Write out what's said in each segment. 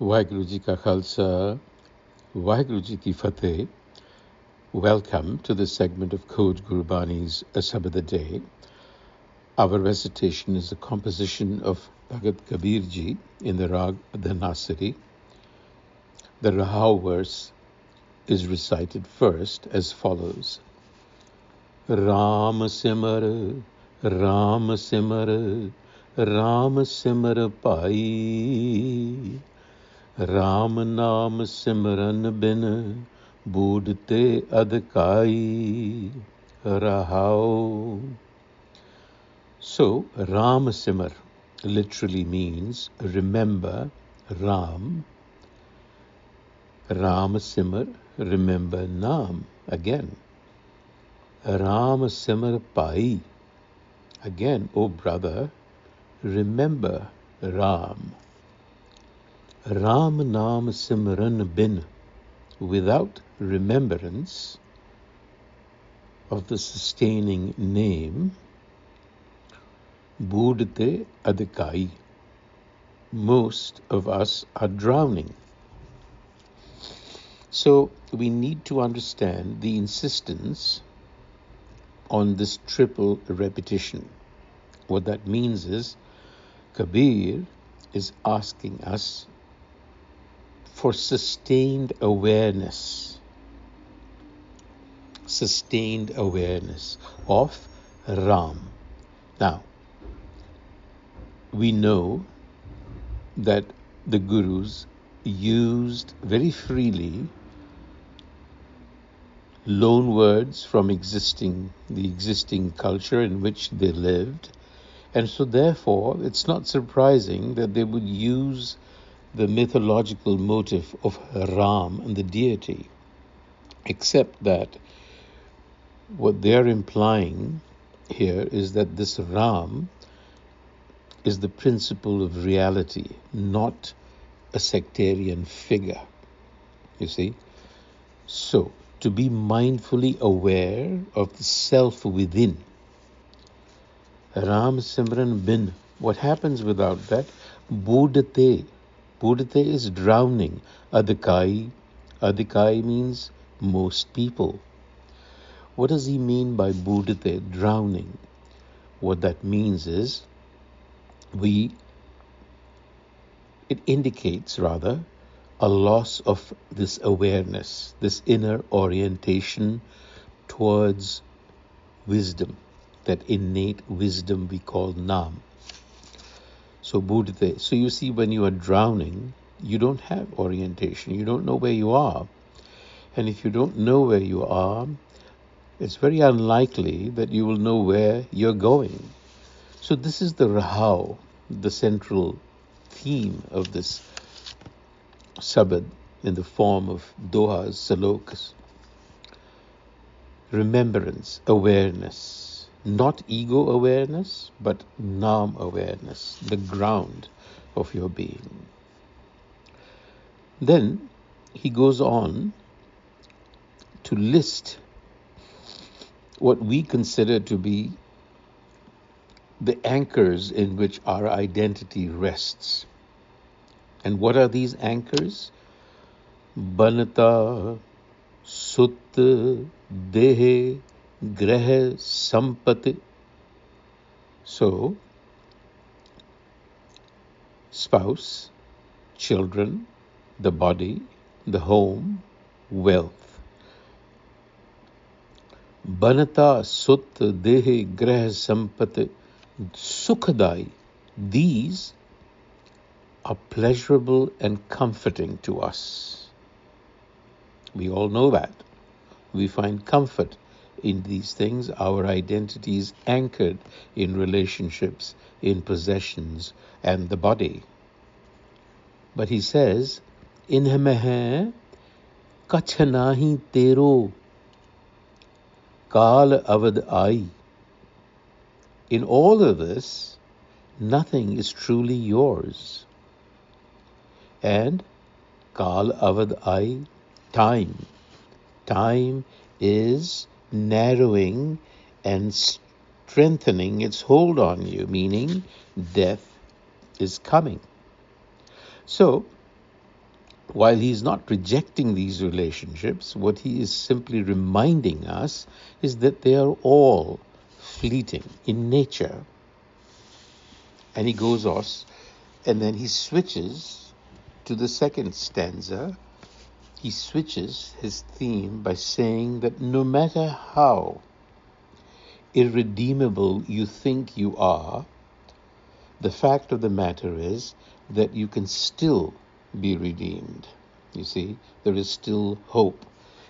Waheguru Ji Ka Khalsa, Waheguru Ji Ki Fateh. Welcome to this segment of Code Gurbani's a-sabad-a-day. Our recitation is a composition of Bhagat Kabir Ji in the Rag Dhanasari. The Rahau verse is recited first as follows. Raam Simar Raam Simar Raam Simar Pai Raam Naam Simran Bin Budte Adkai Rahau. So, Raam Simar literally means remember Ram. Raam Simar, remember Naam. Again, Raam Simar Pai. Again, O brother, remember Ram. Ram Naam Simran Bin. Without remembrance of the sustaining name, Budte Adkai. Most of us are drowning. So we need to understand the insistence on this triple repetition. What that means is Kabir is asking us for sustained awareness of Ram. Now, we know that the Gurus used very freely loan words from the existing culture in which they lived, and so therefore it's not surprising that they would use the mythological motif of Ram and the deity, except that what they're implying here is that this Ram is the principle of reality, not a sectarian figure, you see. So, to be mindfully aware of the self within. Raam Simran Bin. What happens without that? Budte. Budte is drowning. Adkai. Adkai means most people. What does he mean by budte, drowning? What that means is it indicates rather a loss of this awareness, this inner orientation towards wisdom, that innate wisdom we call Naam. So Budte. So you see, when you are drowning, you don't have orientation. You don't know where you are. And if you don't know where you are, it's very unlikely that you will know where you're going. So this is the Rahau, the central theme of this sabad in the form of dohas, salokas. Remembrance, awareness, not ego awareness, but Naam awareness, the ground of your being. Then he goes on to list what we consider to be the anchors in which our identity rests. And what are these anchors? Banata, Sut, Dehe, Grah, Sampat. So, spouse, children, the body, the home, wealth. Banata, Sut, Dehe, Grah, Sampat, Sukhadai. These are pleasurable and comforting to us. We all know that. We find comfort in these things. Our identity is anchored in relationships, in possessions, and the body. But he says, Inhame kach nahi tero kal avad-a-day. In all of this, nothing is truly yours. And kal avad-a-day, time. Time is narrowing and strengthening its hold on you, meaning death is coming. So, while he's not rejecting these relationships, what he is simply reminding us is that they are all fleeting in nature. And he goes off, and then he switches to the second stanza. He switches his theme by saying that no matter how irredeemable you think you are, the fact of the matter is that you can still be redeemed. You see, there is still hope.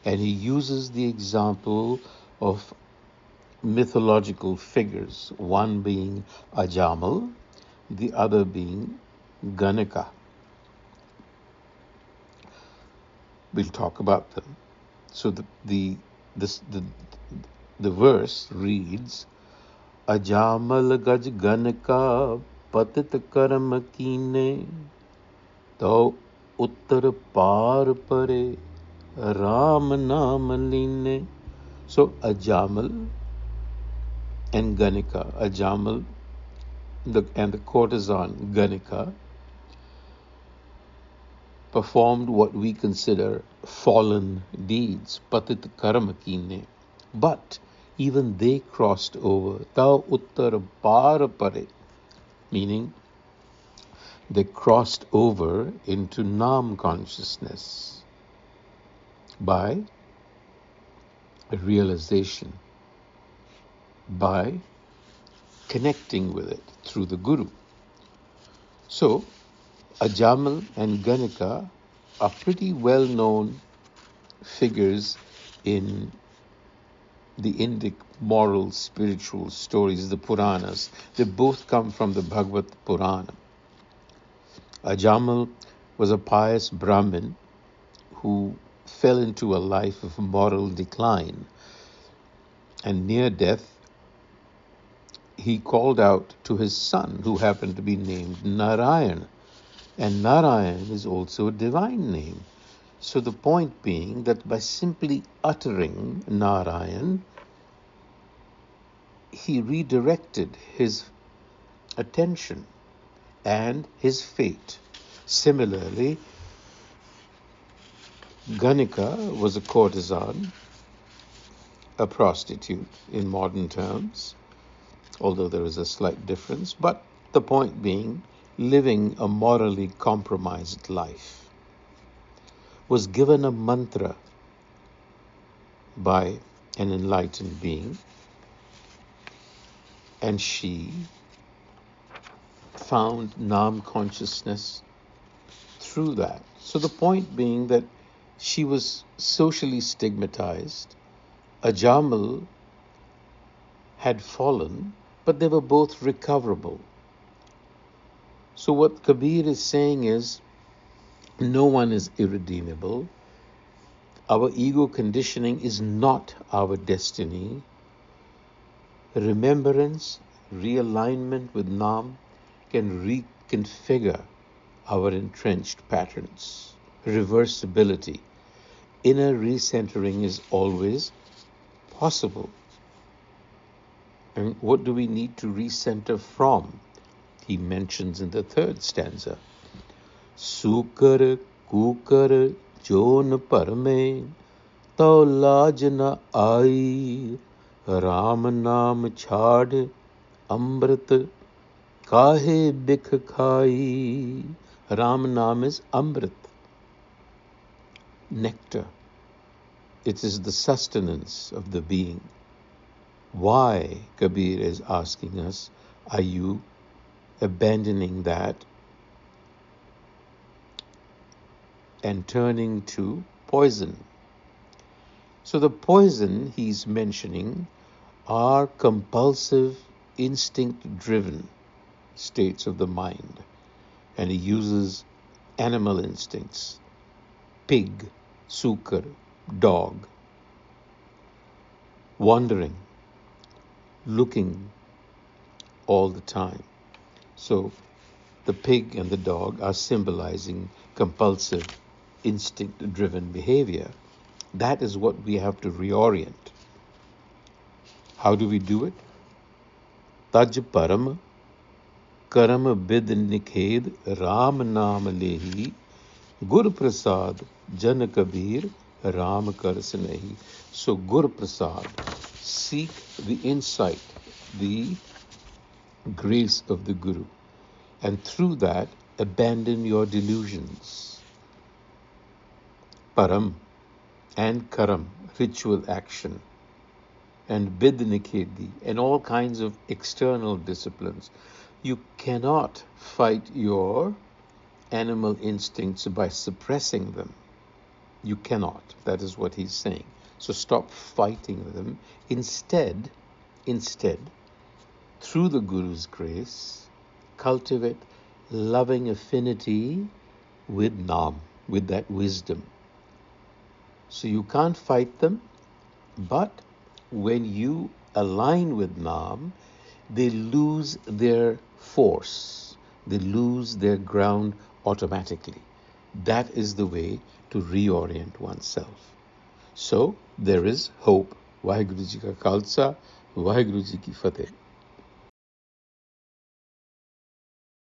And he uses the example of mythological figures, one being Ajamal, the other being Ganika. We'll talk about them. So the verse reads, Ajamal gaj Ganika patit karam kine to uttar par pare Raam naam line. So Ajamal and Ganika, Ajamal and the courtesan Ganika performed what we consider fallen deeds, patit karamakine. But even they crossed over, tau uttar par pare, meaning they crossed over into Naam consciousness by a realization, by connecting with it through the Guru. So, Ajamal and Ganika are pretty well-known figures in the Indic moral spiritual stories, the Puranas. They both come from the Bhagavad Purana. Ajamal was a pious Brahmin who fell into a life of moral decline, and near death he called out to his son, who happened to be named Narayan. And Narayan is also a divine name. So the point being that by simply uttering Narayan, he redirected his attention and his fate. Similarly, Ganika was a courtesan, a prostitute in modern terms, although there is a slight difference, but the point being, living a morally compromised life, was given a mantra by an enlightened being, and she found Naam consciousness through that. So the point being that she was socially stigmatized. Ajamal had fallen, but they were both recoverable. So what Kabir is saying is, no one is irredeemable. Our ego conditioning is not our destiny. Remembrance, realignment with Naam can reconfigure our entrenched patterns. Reversibility. Inner recentering is always possible. And what do we need to recenter from? He mentions in the third stanza, Sukar kukar jon parme to laaj na ai Raam naam chhad amrit kahe bikh khai. Raam naam is amrit, nectar. It is the sustenance of the being. Why, Kabir is asking us, are you abandoning that and turning to poison? So the poison he's mentioning are compulsive, instinct-driven states of the mind. And he uses animal instincts, pig, sukar, dog, wandering, looking all the time. So the pig and the dog are symbolizing compulsive, instinct-driven behavior. That is what we have to reorient. How do we do it? Taj param, karam bid nikhed, Raam naam lehi, Gur Prasad Jan Kabir Ram Kars Nahi. So Gur Prasad, seek the insight, the grace of the Guru, and through that abandon your delusions. Param and Karam, ritual action, and Bidnikedi, and all kinds of external disciplines. You cannot fight your animal instincts by suppressing them. You cannot. That is what he's saying. So stop fighting them. Instead, through the Guru's grace, cultivate loving affinity with Naam, with that wisdom. So you can't fight them, but when you align with Naam, they lose their force. They lose their ground automatically. That is the way to reorient oneself. So there is hope. Vaheguru Ji Ka Khalsa, Vaheguru Ji Ki Fateh.